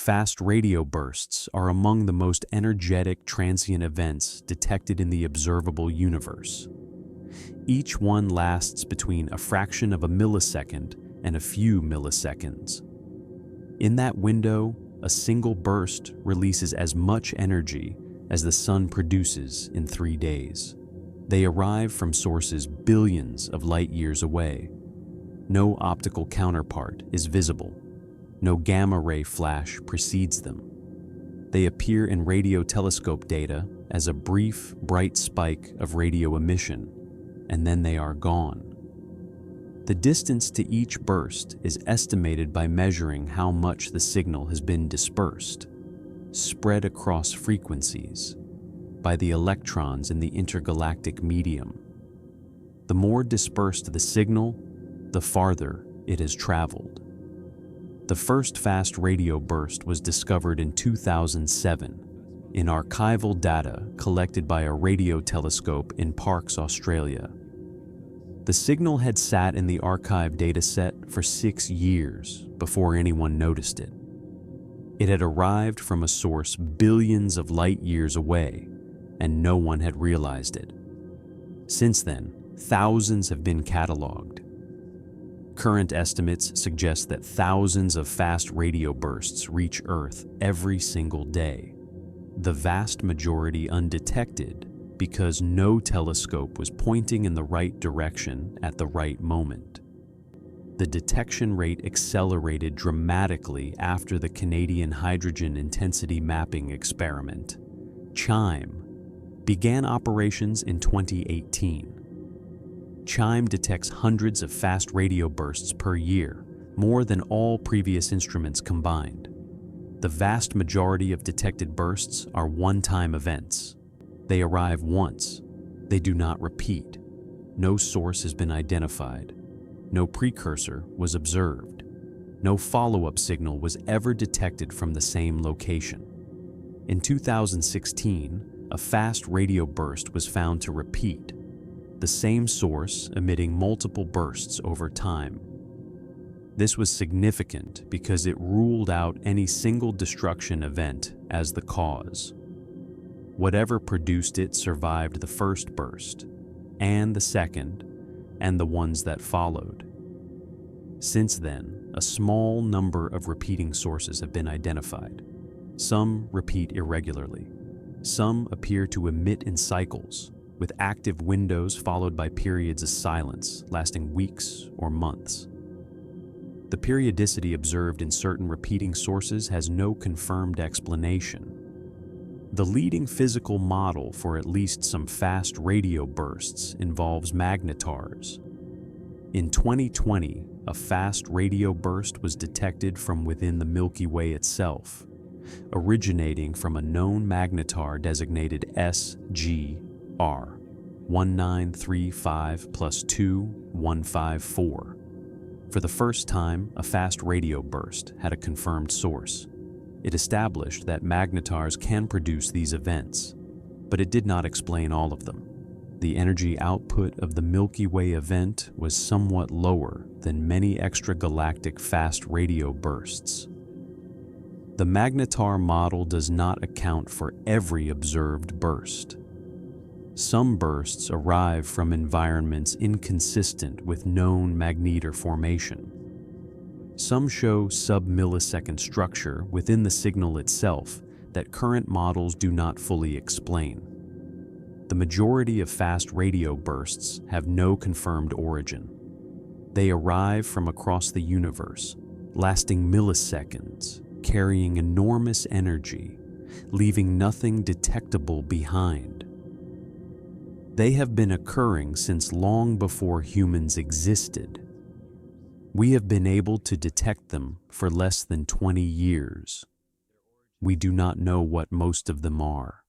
Fast radio bursts are among the most energetic transient events detected in the observable universe. Each one lasts between a fraction of a millisecond and a few milliseconds. In that window, a single burst releases as much energy as the sun produces in 3 days. They arrive from sources billions of light years away. No optical counterpart is visible. No gamma-ray flash precedes them. They appear in radio telescope data as a brief, bright spike of radio emission, and then they are gone. The distance to each burst is estimated by measuring how much the signal has been dispersed, spread across frequencies, by the electrons in the intergalactic medium. The more dispersed the signal, the farther it has traveled. The first fast radio burst was discovered in 2007 in archival data collected by a radio telescope in Parkes, Australia. The signal had sat in the archive dataset for 6 years before anyone noticed it. It had arrived from a source billions of light years away, and no one had realized it. Since then, thousands have been catalogued. Current estimates suggest that thousands of fast radio bursts reach Earth every single day, the vast majority undetected because no telescope was pointing in the right direction at the right moment. The detection rate accelerated dramatically after the Canadian Hydrogen Intensity Mapping Experiment, CHIME, began operations in 2018. CHIME detects hundreds of fast radio bursts per year, more than all previous instruments combined. The vast majority of detected bursts are one-time events. They arrive once. They do not repeat. No source has been identified. No precursor was observed. No follow-up signal was ever detected from the same location. In 2016, a fast radio burst was found to repeat, the same source emitting multiple bursts over time. This was significant because it ruled out any single destruction event as the cause. Whatever produced it survived the first burst, and the second, and the ones that followed. Since then, a small number of repeating sources have been identified. Some repeat irregularly. Some appear to emit in cycles, with active windows followed by periods of silence lasting weeks or months. The periodicity observed in certain repeating sources has no confirmed explanation. The leading physical model for at least some fast radio bursts involves magnetars. In 2020, a fast radio burst was detected from within the Milky Way itself, originating from a known magnetar designated SGR 1935 plus 2154. For the first time, a fast radio burst had a confirmed source. It established that magnetars can produce these events, but it did not explain all of them. The energy output of the Milky Way event was somewhat lower than many extragalactic fast radio bursts. The magnetar model does not account for every observed burst. Some bursts arrive from environments inconsistent with known magnetar formation. Some show sub-millisecond structure within the signal itself that current models do not fully explain. The majority of fast radio bursts have no confirmed origin. They arrive from across the universe, lasting milliseconds, carrying enormous energy, leaving nothing detectable behind. They have been occurring since long before humans existed. We have been able to detect them for less than 20 years. We do not know what most of them are.